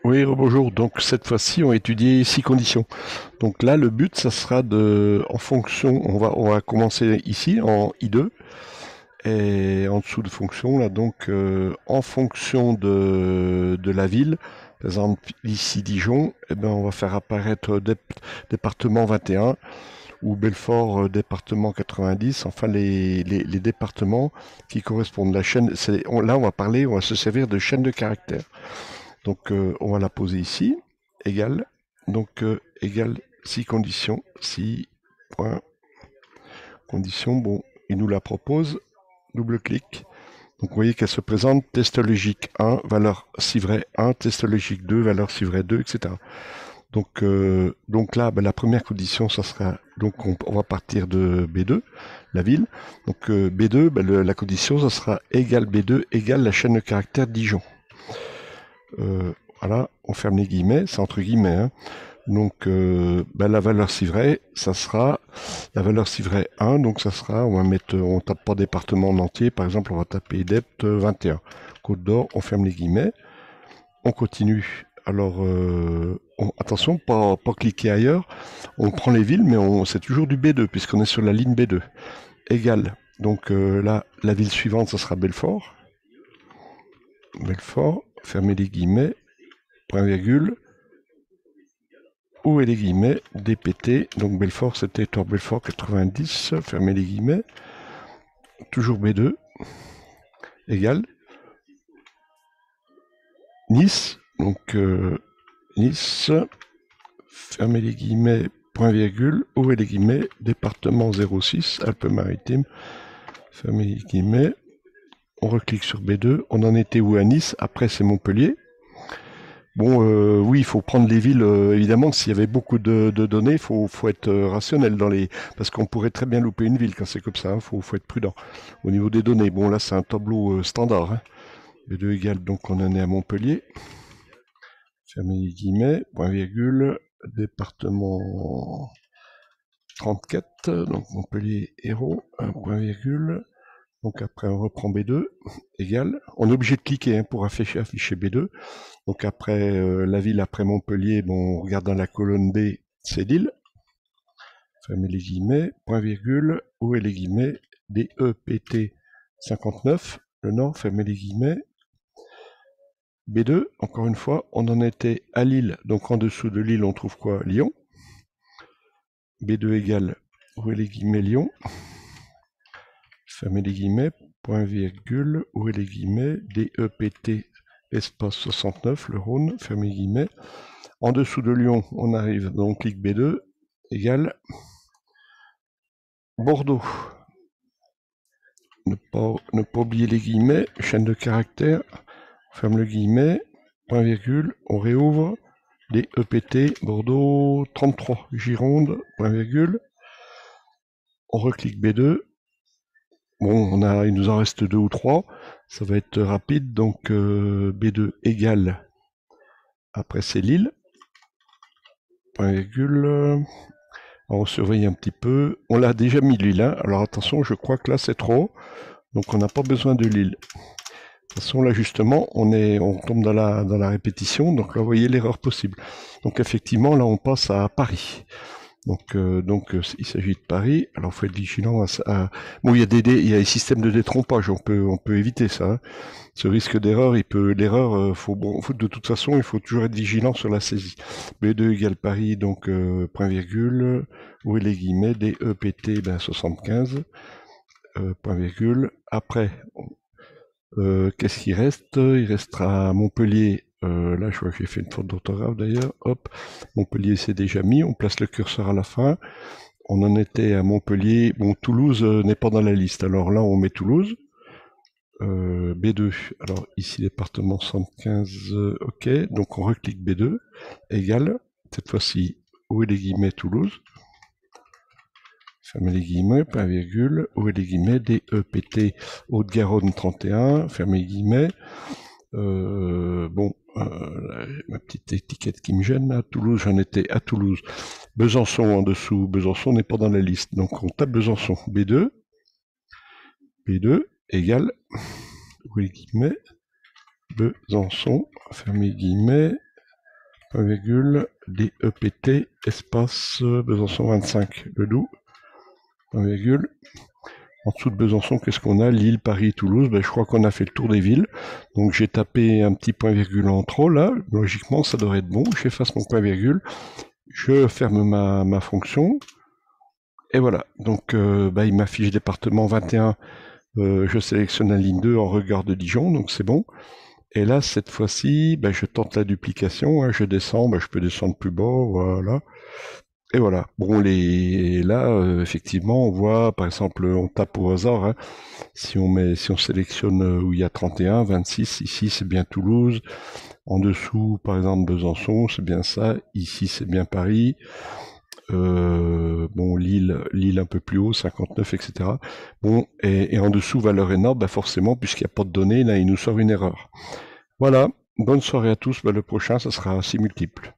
Oui, rebonjour. Donc cette fois-ci, on va étudier 6 conditions. Donc là, le but, ça sera en fonction, on va commencer ici en I2 et en dessous de fonction là. Donc en fonction de la ville, par exemple ici Dijon, eh ben on va faire apparaître département 21 ou Belfort département 90. Enfin les départements qui correspondent. La chaîne, là on va se servir de chaîne de caractères. Donc on va la poser ici, égale, donc égale 6 conditions, 6 points, conditions, bon, il nous la propose, double-clic. Donc vous voyez qu'elle se présente test logique 1, valeur si vrai 1, test logique 2, valeur si vrai 2, etc. Donc là, ben, la première condition, ça sera, donc on va partir de B2, la ville. Donc B2, ben, la condition, ça sera égal B2 égale la chaîne de caractères Dijon. Voilà, on ferme les guillemets, c'est entre guillemets, hein. Donc ben, la valeur si vrai, ça sera la valeur si vrai 1, donc ça sera, on tape pas département en entier, par exemple on va taper DEPT 21. Côte d'Or, on ferme les guillemets, on continue. Alors attention, pas cliquer ailleurs, on prend les villes, mais c'est toujours du B2, puisqu'on est sur la ligne B2. Égal, donc là, la ville suivante, ça sera Belfort. Belfort, fermez les guillemets, point virgule, où est les guillemets, DPT, donc Belfort, c'était Tor Belfort 90, fermez les guillemets, toujours B2, égal, Nice, donc Nice, fermez les guillemets, point virgule, où est les guillemets, département 06, Alpes-Maritimes, fermez les guillemets, on reclique sur B2, on en était où à Nice, après c'est Montpellier. Bon, oui, il faut prendre les villes, évidemment, s'il y avait beaucoup de données, faut être rationnel parce qu'on pourrait très bien louper une ville quand c'est comme ça, hein, faut être prudent. Au niveau des données, bon, là, c'est un tableau standard, hein. B2 égale, donc on en est à Montpellier. Fermez les guillemets, point virgule, département 34, donc Montpellier héros, un point virgule. Donc après, on reprend B2, égal. On est obligé de cliquer, hein, pour afficher B2. Donc après la ville après Montpellier, bon, on regarde dans la colonne B, c'est Lille. Fermez les guillemets, point virgule, où est les guillemets, DEPT 59, le nord, fermez les guillemets. B2, encore une fois, on en était à Lille, donc en dessous de Lille, on trouve quoi? Lyon. B2 égale, où est les guillemets, Lyon. Fermez les guillemets, point virgule, où est les guillemets, DEPT espace 69, le Rhône, fermez les guillemets. En dessous de Lyon, on arrive, donc clic B2, égale Bordeaux. Ne pas oublier les guillemets, chaîne de caractères, on ferme le guillemet, point virgule, on réouvre, les EPT, Bordeaux 33, Gironde, point virgule, on reclique B2, bon, il nous en reste 2 ou 3, ça va être rapide, donc B2 égale, après c'est Lille, point virgule, on surveille un petit peu, on l'a déjà mis Lille, hein. Alors attention, je crois que là c'est trop, donc on n'a pas besoin de Lille. De toute façon, là, justement, on tombe dans la répétition. Donc là, vous voyez l'erreur possible. Donc effectivement, là, on passe à Paris. Donc, il s'agit de Paris. Alors, il faut être vigilant bon, il y a des systèmes de détrompage. On peut éviter ça, hein. Ce risque d'erreur, de toute façon, il faut toujours être vigilant sur la saisie. B2 égale Paris, donc, point virgule. Où est les guillemets? DEPT, ben, 75, point virgule. Après, qu'est-ce qui reste? Il restera Montpellier. Là, je vois que j'ai fait une faute d'orthographe d'ailleurs. Hop, Montpellier, c'est déjà mis. On place le curseur à la fin. On en était à Montpellier. Bon, Toulouse n'est pas dans la liste. Alors là, on met Toulouse. B2. Alors ici, département 75. OK. Donc on reclique B2. Égal. Cette fois-ci, où est les guillemets Toulouse? Fermez les guillemets, point virgule, où est les guillemets, DEPT, Haute-Garonne 31, fermez les guillemets. Bon, ma petite étiquette qui me gêne, à Toulouse, j'en étais à Toulouse. Besançon en dessous, Besançon n'est pas dans la liste, donc on tape Besançon, B2, B2 égale, où est les guillemets, Besançon, fermez les guillemets, point virgule, DEPT, espace Besançon 25, le Doubs, point virgule. En dessous de Besançon, qu'est-ce qu'on a? Lille, Paris, Toulouse. Ben, je crois qu'on a fait le tour des villes. Donc j'ai tapé un petit point virgule en trop là. Logiquement, ça devrait être bon. J'efface mon point virgule. Je ferme ma fonction. Et voilà. Donc il m'affiche département 21. Je sélectionne la ligne 2 en regard de Dijon. Donc c'est bon. Et là, cette fois-ci, je tente la duplication. Hein, je descends. Je peux descendre plus bas. Voilà. Et voilà. Bon, là, effectivement, on voit, par exemple, on tape au hasard. Hein, si on sélectionne où il y a 31, 26, ici c'est bien Toulouse. En dessous, par exemple, Besançon, c'est bien ça. Ici, c'est bien Paris. Bon, Lille un peu plus haut, 59, etc. Bon, et en dessous, valeur énorme, forcément, puisqu'il n'y a pas de données, là, il nous sort une erreur. Voilà. Bonne soirée à tous. Le prochain, ça sera 6 multiples.